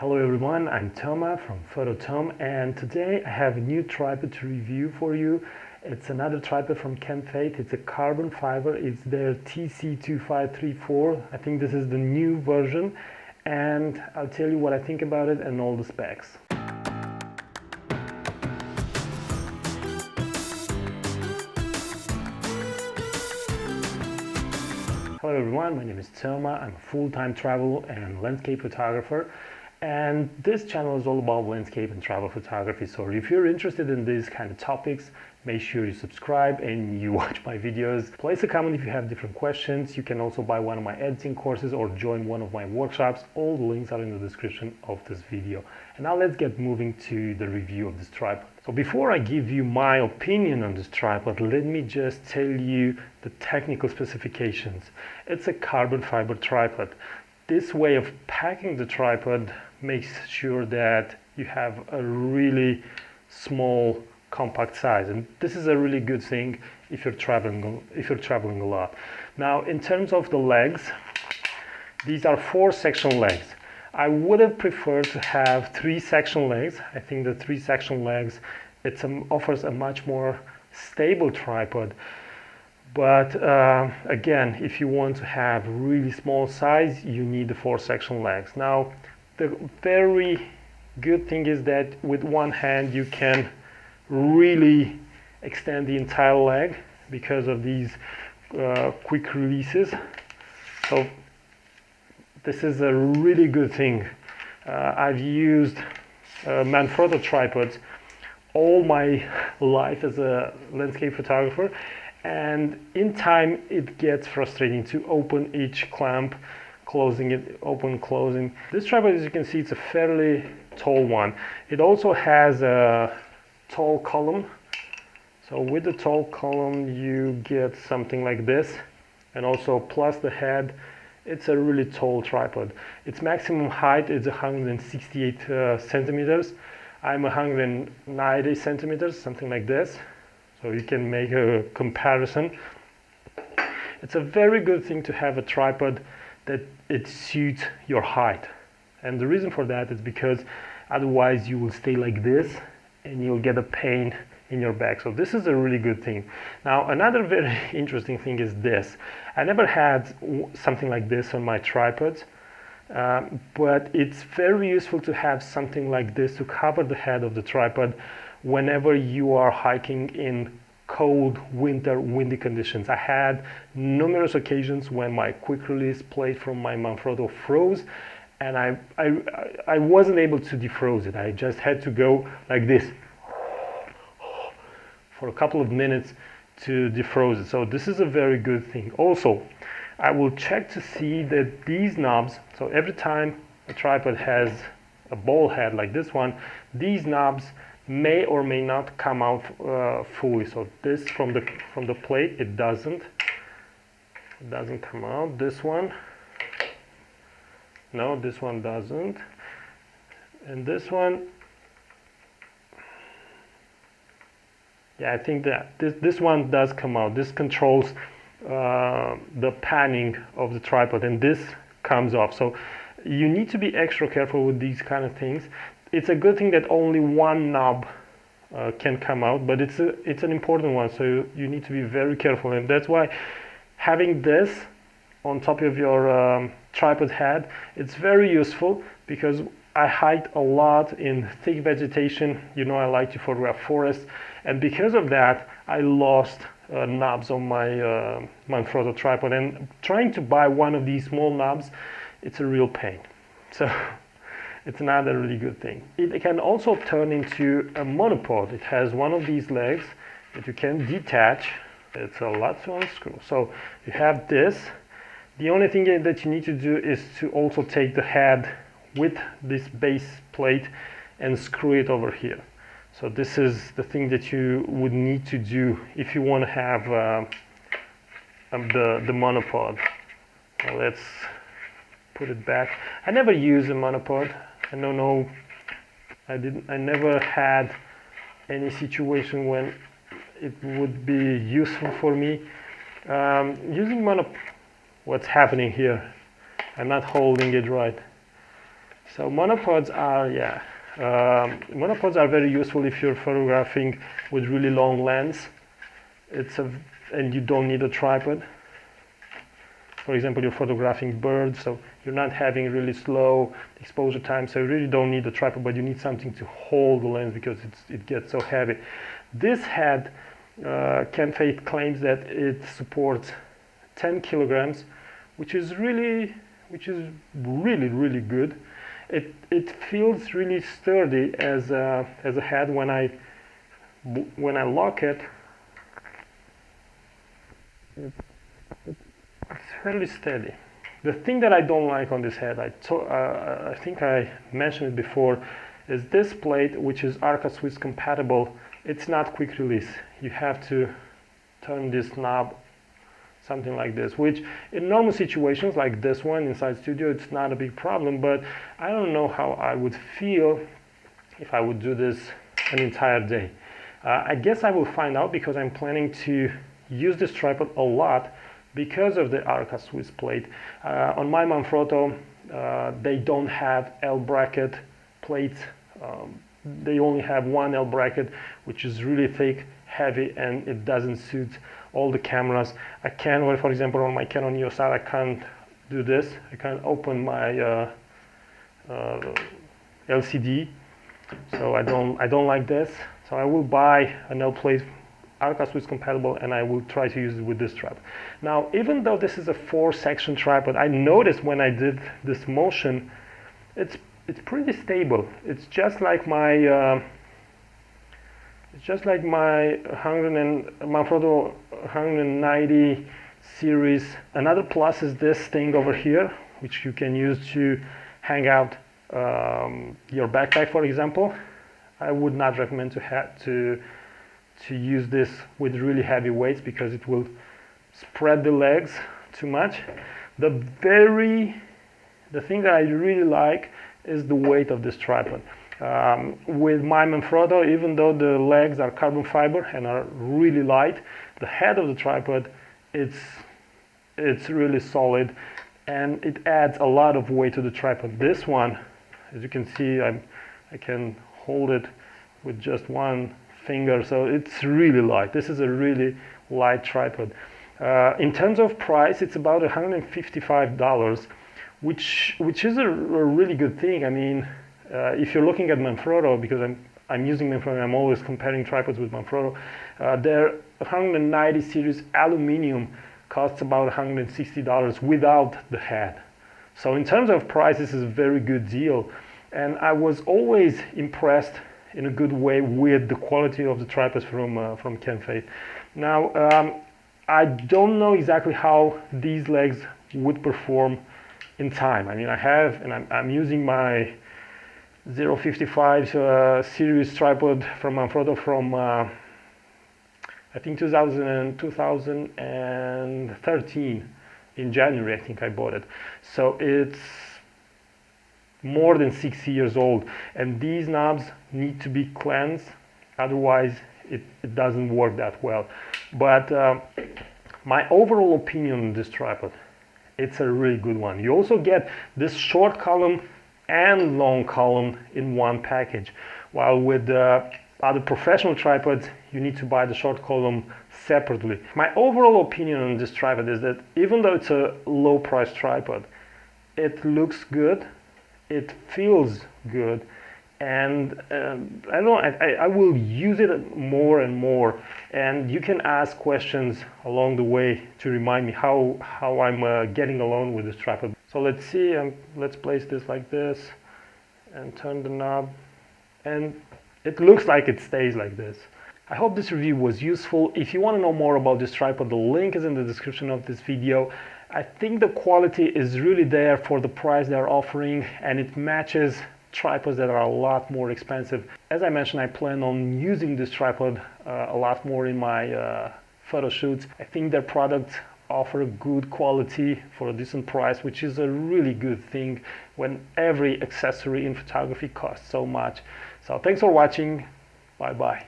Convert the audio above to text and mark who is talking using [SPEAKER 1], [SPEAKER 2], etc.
[SPEAKER 1] Hello everyone, I'm Toma from PhotoTom, and today I have a new tripod to review for you. It's another tripod from K&F. It's a carbon fiber. It's their TC2534. I think this is the new version, and I'll tell you what I think about it and all the specs. Hello everyone, my name is Toma. I'm a full-time travel and landscape photographer. And this channel is all about landscape and travel photography. So if you're interested in these kind of topics, make sure you subscribe and you watch my videos. Place a comment if you have different questions. You can also buy one of my editing courses or join one of my workshops. All the links are in the description of this video. And now let's get moving to the review of this tripod. So before I give you my opinion on this tripod, let me just tell you the technical specifications. It's a carbon fiber tripod. This way of packing the tripod makes sure that you have a really small compact size, and this is a really good thing if you're traveling a lot. Now, in terms of the legs, these are 4 section legs. I would have preferred to have 3 section legs. I think the 3 section legs offers a much more stable tripod. But again, if you want to have really small size, you need the 4 section legs. Now, the very good thing is that with one hand you can really extend the entire leg because of these quick releases. So this is a really good thing. I've used Monopod tripods all my life as a landscape photographer, and in time it gets frustrating to open each clamp, closing it, open, closing. This tripod, as you can see, it's a fairly tall one. It also has a tall column. So with the tall column you get something like this, and also plus the head, it's a really tall tripod. Its maximum height is 168 centimeters. I'm 190 centimeters, something like this. So you can make a comparison. It's a very good thing to have a tripod that it suits your height. And the reason for that is because otherwise you will stay like this and you'll get a pain in your back. So this is a really good thing. Now, another very interesting thing is this. I never had something like this on my tripods, but it's very useful to have something like this to cover the head of the tripod whenever you are hiking in cold winter windy conditions. I had numerous occasions when my quick release plate from my Monopod froze, and I wasn't able to defroze it. I just had to go like this for a couple of minutes to defroze it. So this is a very good thing. Also, I will check to see that these knobs, so every time a tripod has a ball head like this one, these knobs may or may not come out fully. So this from the plate, it doesn't come out. This one, no, this one doesn't, and this one, yeah, I think that this one does come out. This controls the panning of the tripod, and this comes off. So you need to be extra careful with these kind of things. It's a good thing that only one knob can come out, but it's an important one, so you need to be very careful. And that's why having this on top of your tripod head, it's very useful, because I hiked a lot in thick vegetation. You know, I like to photograph forests, and because of that I lost knobs on my Monopod tripod, and trying to buy one of these small knobs, it's a real pain. So it's another really good thing. It can also turn into a monopod. It has one of these legs that you can detach. It's a lot to unscrew. So you have this. The only thing that you need to do is to also take the head with this base plate and screw it over here. So this is the thing that you would need to do if you want to have the monopod. Now let's put it back. I never use a monopod. I don't know. I never had any situation when it would be useful for me. Using monopod. What's happening here? I'm not holding it right. So monopods are, monopods are very useful if you're photographing with really long lens. And you don't need a tripod. For example, you're photographing birds, so you're not having really slow exposure time, so you really don't need a tripod, but you need something to hold the lens because it gets so heavy. This head, K&F claims that it supports 10 kilograms, which is really good. It feels really sturdy as a head. When I lock it, it's fairly steady. The thing that I don't like on this head, I think I mentioned it before, is this plate, which is Arca Swiss compatible. It's not quick release. You have to turn this knob, something like this, which in normal situations like this one inside studio, it's not a big problem, but I don't know how I would feel if I would do this an entire day. I guess I will find out, because I'm planning to use this tripod a lot because of the Arca Swiss plate. On my Manfrotto, they don't have L bracket plates. They only have one L bracket, which is really thick, heavy, and it doesn't suit all the cameras. I can't, for example, on my Canon EOS R, I can't do this. I can't open my LCD, so I don't like this. So I will buy an L plate, Arca Swiss compatible, and I will try to use it with this tripod. Now, even though this is a 4-section tripod, I noticed when I did this motion, it's pretty stable. It's just like my Manfrotto 190 series. Another plus is this thing over here, which you can use to hang out your backpack, for example. I would not recommend to use this with really heavy weights, because it will spread the legs too much. The thing that I really like is the weight of this tripod. With my Manfrotto, even though the legs are carbon fiber and are really light, the head of the tripod, it's really solid, and it adds a lot of weight to the tripod. This one, as you can see, I can hold it with just one finger, so it's really light. This is a really light tripod. In terms of price, it's about $155, which is a really good thing. I mean, if you're looking at Manfrotto, because I'm using Manfrotto, I'm always comparing tripods with Manfrotto. Their 190 series aluminum costs about $160 without the head. So in terms of price, this is a very good deal. And I was always impressed in a good way with the quality of the tripods from K&F. Now, I don't know exactly how these legs would perform in time. I mean, I'm using my 055 series tripod from Manfrotto from I think 2013. In January, I think I bought it. So it's more than 6 years old, and these knobs need to be cleansed, otherwise it doesn't work that well. But my overall opinion on this tripod, it's a really good one. You also get this short column and long column in one package, while with other professional tripods you need to buy the short column separately. My overall opinion on this tripod is that even though it's a low price tripod, it looks good, it feels good, and I will use it more and more. And you can ask questions along the way to remind me how I'm getting along with this tripod. So let's see, let's place this like this and turn the knob, and it looks like it stays like this. I hope this review was useful. If you want to know more about this tripod, the link is in the description of this video. I think the quality is really there for the price they're offering, and it matches tripods that are a lot more expensive. As I mentioned, I plan on using this tripod a lot more in my photo shoots. I think their products offer good quality for a decent price, which is a really good thing when every accessory in photography costs so much. So thanks for watching. Bye bye.